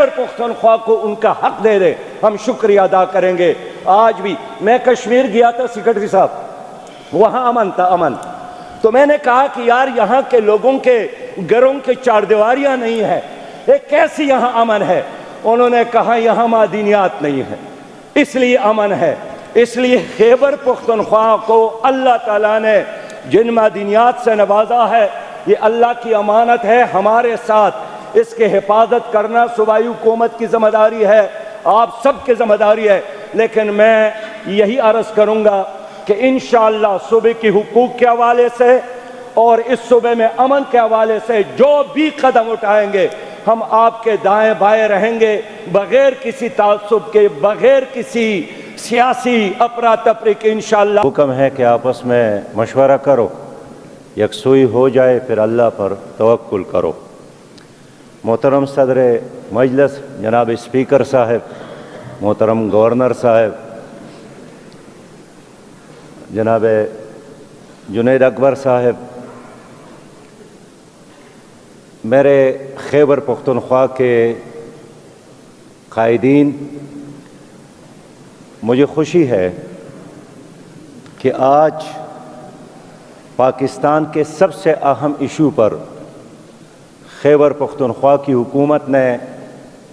خیبر پختونخوا کو ان کا حق دے دے، ہم شکریہ ادا کریں گے۔ آج بھی میں کشمیر گیا تھا سیکرٹری صاحب، وہاں امن تھا، امن، تو میں نے کہا کہ یار یہاں کے لوگوں کے گھروں کے چار دیواریاں نہیں ہیں، ایک کیسی یہاں امن ہے؟ انہوں نے کہا یہاں معدنیات نہیں ہے اس لیے امن ہے۔ اس لیے خیبر پختونخوا کو اللہ تعالیٰ نے جن معدنیات سے نوازا ہے، یہ اللہ کی امانت ہے ہمارے ساتھ، اس کے حفاظت کرنا صوبائی حکومت کی ذمہ داری ہے، آپ سب کی ذمہ داری ہے۔ لیکن میں یہی عرض کروں گا کہ انشاءاللہ صوبے کی حقوق کے حوالے سے اور اس صوبے میں امن کے حوالے سے جو بھی قدم اٹھائیں گے، ہم آپ کے دائیں بائیں رہیں گے، بغیر کسی تعصب کے، بغیر کسی سیاسی افراتفری کے انشاءاللہ۔ حکم ہے کہ آپس میں مشورہ کرو، یکسوئی ہو جائے، پھر اللہ پر توکل کرو۔ محترم صدر مجلس جناب اسپیکر صاحب، محترم گورنر صاحب، جناب جنید اکبر صاحب، میرے خیبر پختونخوا کے قائدین، مجھے خوشی ہے کہ آج پاکستان کے سب سے اہم ایشو پر خیبر پختونخوا کی حکومت نے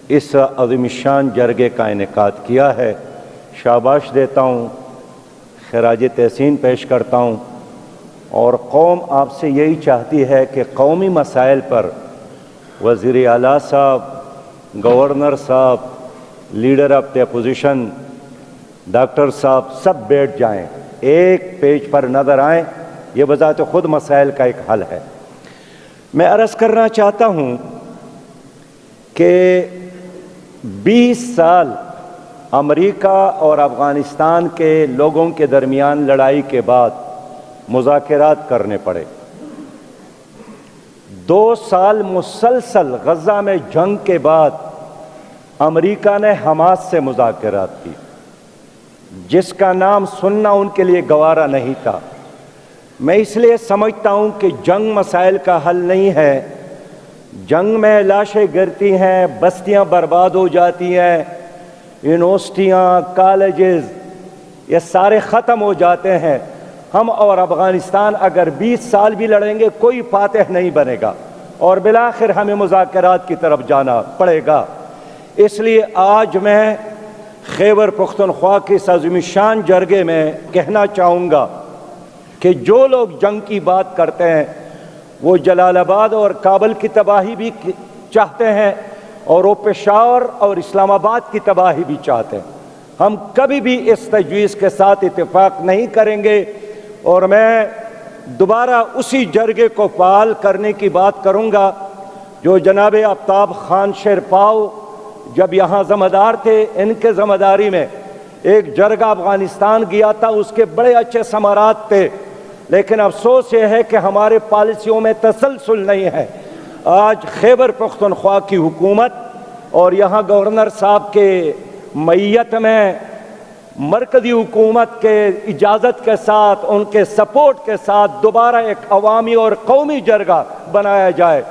اس عظیم الشان جرگے کا انعقاد کیا ہے۔ شاباش دیتا ہوں، خراج تحسین پیش کرتا ہوں، اور قوم آپ سے یہی چاہتی ہے کہ قومی مسائل پر وزیر اعلیٰ صاحب، گورنر صاحب، leader of the opposition doctor صاحب سب بیٹھ جائیں، ایک پیج پر نظر آئیں، یہ بذات خود مسائل کا ایک حل ہے۔ میں عرض کرنا چاہتا ہوں کہ 20 سال امریکہ اور افغانستان کے لوگوں کے درمیان لڑائی کے بعد مذاکرات کرنے پڑے۔ 2 سال مسلسل غزہ میں جنگ کے بعد امریکہ نے حماس سے مذاکرات کی، جس کا نام سننا ان کے لیے گوارا نہیں تھا۔ میں اس لیے سمجھتا ہوں کہ جنگ مسائل کا حل نہیں ہے۔ جنگ میں لاشیں گرتی ہیں، بستیاں برباد ہو جاتی ہیں، یونیورسٹیاں، کالجز یہ سارے ختم ہو جاتے ہیں۔ ہم اور افغانستان اگر 20 سال بھی لڑیں گے کوئی فاتح نہیں بنے گا، اور بالآخر ہمیں مذاکرات کی طرف جانا پڑے گا۔ اس لیے آج میں خیبر پختونخوا کے اس عظیم الشان جرگے میں کہنا چاہوں گا کہ جو لوگ جنگ کی بات کرتے ہیں وہ جلال آباد اور کابل کی تباہی بھی چاہتے ہیں، اور وہ پشاور اور اسلام آباد کی تباہی بھی چاہتے ہیں۔ ہم کبھی بھی اس تجویز کے ساتھ اتفاق نہیں کریں گے، اور میں دوبارہ اسی جرگے کو فعال کرنے کی بات کروں گا جو جناب آفتاب خان شیرپاؤ جب یہاں ذمہ دار تھے، ان کے ذمہ داری میں ایک جرگہ افغانستان گیا تھا، اس کے بڑے اچھے ثمرات تھے، لیکن افسوس یہ ہے کہ ہمارے پالیسیوں میں تسلسل نہیں ہے۔ آج خیبر پختونخوا کی حکومت اور یہاں گورنر صاحب کے معیت میں مرکزی حکومت کے اجازت کے ساتھ، ان کے سپورٹ کے ساتھ دوبارہ ایک عوامی اور قومی جرگہ بنایا جائے،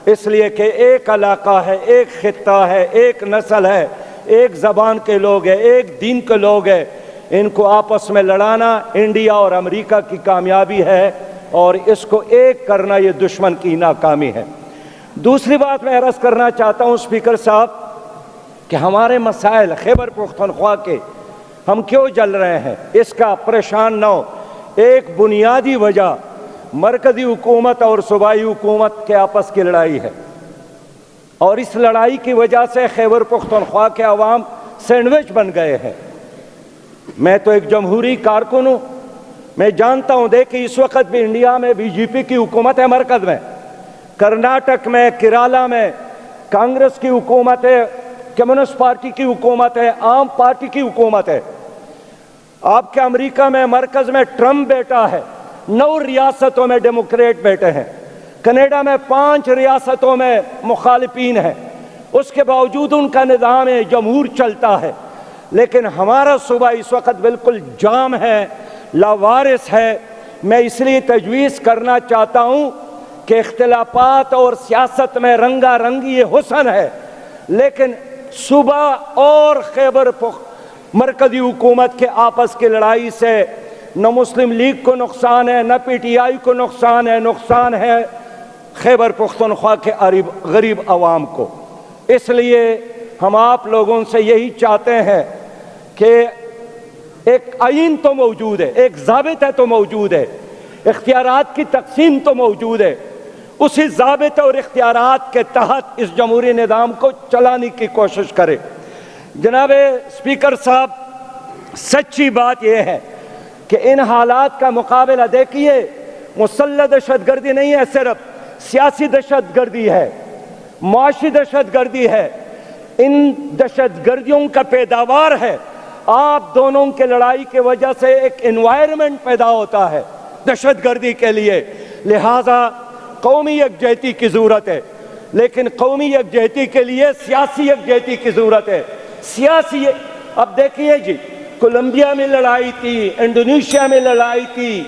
اس لیے کہ ایک علاقہ ہے، ایک خطہ ہے، ایک نسل ہے، ایک زبان کے لوگ ہیں، ایک دین کے لوگ ہیں، ان کو آپس میں لڑانا انڈیا اور امریکہ کی کامیابی ہے، اور اس کو ایک کرنا یہ دشمن کی ناکامی ہے۔ دوسری بات میں عرض کرنا چاہتا ہوں اسپیکر صاحب کہ ہمارے مسائل خیبر پختونخوا کے ہم کیوں جل رہے ہیں، اس کا پریشان نہ ہو۔ ایک بنیادی وجہ مرکزی حکومت اور صوبائی حکومت کے آپس کی لڑائی ہے، اور اس لڑائی کی وجہ سے خیبر پختونخوا کے عوام سینڈوچ بن گئے ہیں۔ میں تو ایک جمہوری کارکن ہوں، میں جانتا ہوں، دیکھیں اس وقت بھی انڈیا میں بی جے پی کی حکومت ہے، مرکز میں، کرناٹک میں، کیرالہ میں کانگریس کی حکومت ہے، کمیونسٹ پارٹی کی حکومت ہے، عام پارٹی کی حکومت ہے۔ آپ کے امریکہ میں مرکز میں ٹرمپ بیٹا ہے، 9 ریاستوں میں ڈیموکریٹ بیٹے ہیں، کینیڈا میں 5 ریاستوں میں مخالفین ہیں، اس کے باوجود ان کا نظام جمہور چلتا ہے۔ لیکن ہمارا صوبہ اس وقت بالکل جام ہے، لاوارث ہے۔ میں اس لیے تجویز کرنا چاہتا ہوں کہ اختلافات اور سیاست میں رنگا رنگی یہ حسن ہے، لیکن صبح اور خیبر مرکزی حکومت کے آپس کی لڑائی سے نہ مسلم لیگ کو نقصان ہے، نہ پی ٹی آئی کو نقصان ہے، نقصان ہے خیبر پختونخوا کے غریب عوام کو۔ اس لیے ہم آپ لوگوں سے یہی چاہتے ہیں کہ ایک آئین تو موجود ہے، ایک ضابطہ تو موجود ہے، اختیارات کی تقسیم تو موجود ہے، اسی ضابطے اور اختیارات کے تحت اس جمہوری نظام کو چلانے کی کوشش کرے۔ جناب اسپیکر صاحب، سچی بات یہ ہے کہ ان حالات کا مقابلہ دیکھیے، مسلح دہشت گردی نہیں ہے، صرف سیاسی دہشت گردی ہے، معاشی دہشت گردی ہے، ان دہشت گردیوں کا پیداوار ہے۔ آپ دونوں کے لڑائی کی وجہ سے ایک انوائرمنٹ پیدا ہوتا ہے دہشت گردی کے لیے، لہٰذا قومی یکجہتی کی ضرورت ہے، لیکن قومی یکجہتی کے لیے سیاسی یکجہتی کی ضرورت ہے۔ سیاسی اب دیکھیے جی، کولمبیا میں لڑائی تھی، انڈونیشیا میں لڑائی تھی،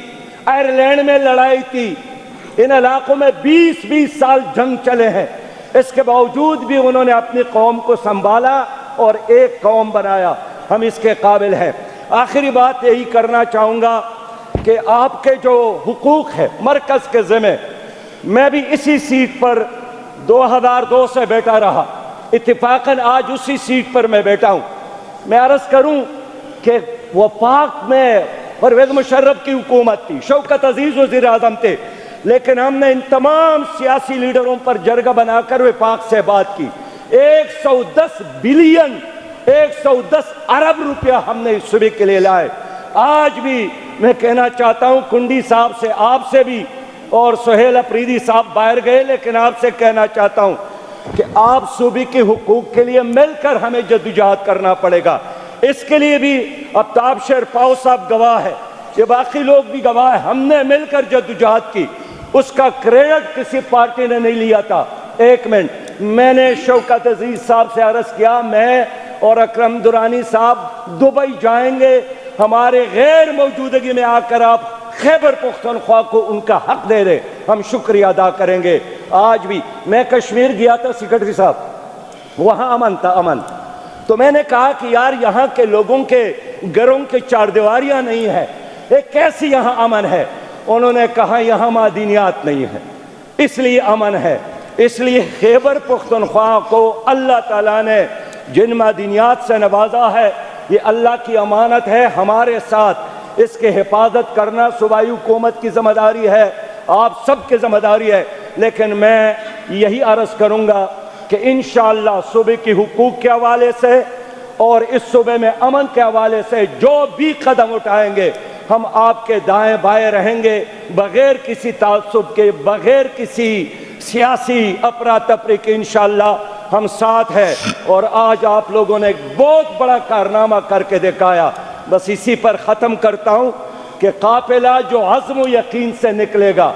آئرلینڈ میں لڑائی تھی، ان علاقوں میں 20 سال جنگ چلے ہیں، اس کے باوجود بھی انہوں نے اپنی قوم کو سنبھالا اور ایک قوم بنایا۔ ہم اس کے قابل ہیں۔ آخری بات یہی کرنا چاہوں گا کہ آپ کے جو حقوق ہے مرکز کے ذمہ، میں بھی اسی سیٹ پر 2002 سے بیٹھا رہا، اتفاقاً آج اسی سیٹ پر میں بیٹھا ہوں۔ میں عرض کروں کہ وفاق میں پرویز مشرف کی حکومت تھی، شوکت عزیز وزیر اعظم تھے، لیکن ہم نے ان تمام سیاسی لیڈروں پر جرگہ بنا کر وفاق سے بات کی۔ 110 بلین 110 ارب روپیہ ہم نے اس صوبے کے لیے لائے۔ آج بھی میں کہنا چاہتا ہوں کنڈی صاحب سے، آپ سے بھی، اور سہیل اپریدی صاحب باہر گئے، لیکن آپ سے کہنا چاہتا ہوں کہ آپ صوبے کے حقوق کے لیے مل کر ہمیں جدوجہد کرنا پڑے گا۔ اس کے لیے بھی آفتاب شیرپاؤ صاحب گواہ ہے، یہ باقی لوگ بھی گواہ ہیں، ہم نے مل کر جدوجہد کی، اس کا کریڈٹ کسی پارٹی نے نہیں لیا تھا۔ ایک منٹ، میں نے شوکت عزیز صاحب سے عرض کیا میں اور اکرم درانی صاحب دبئی جائیں گے، ہمارے غیر موجودگی میں آ کر آپ خیبر پختونخوا کو ان کا حق دے رہے، ہم شکریہ ادا کریں گے۔ آج بھی میں کشمیر گیا تھا سیکرٹری صاحب، وہاں امن تھا، امن، تو میں نے کہا کہ یار یہاں کے لوگوں کے گھروں کے چار دیواریاں نہیں ہیں، ایک کیسی یہاں امن ہے؟ انہوں نے کہا یہاں معدنیات نہیں ہے اس لیے امن ہے۔ اس لیے خیبر پختونخوا کو اللہ تعالیٰ نے جن معدنیات سے نوازا ہے، یہ اللہ کی امانت ہے ہمارے ساتھ، اس کے حفاظت کرنا صوبائی حکومت کی ذمہ داری ہے، آپ سب کی ذمہ داری ہے۔ لیکن میں یہی عرض کروں گا کہ انشاءاللہ صوبے کی حقوق کے حوالے سے اور اس صوبے میں امن کے حوالے سے جو بھی قدم اٹھائیں گے، ہم آپ کے دائیں بائیں رہیں گے، بغیر کسی تعصب کے، بغیر کسی سیاسی افراتفری کے، انشاءاللہ ہم ساتھ ہیں۔ اور آج آپ لوگوں نے ایک بہت بڑا کارنامہ کر کے دکھایا۔ بس اسی پر ختم کرتا ہوں کہ قافلہ جو عزم و یقین سے نکلے گا،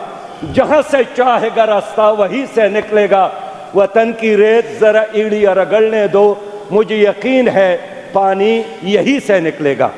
جہاں سے چاہے گا راستہ وہیں سے نکلے گا۔ وطن کی ریت ذرا ایڑیاں رگڑنے دو، مجھے یقین ہے پانی یہی سے نکلے گا۔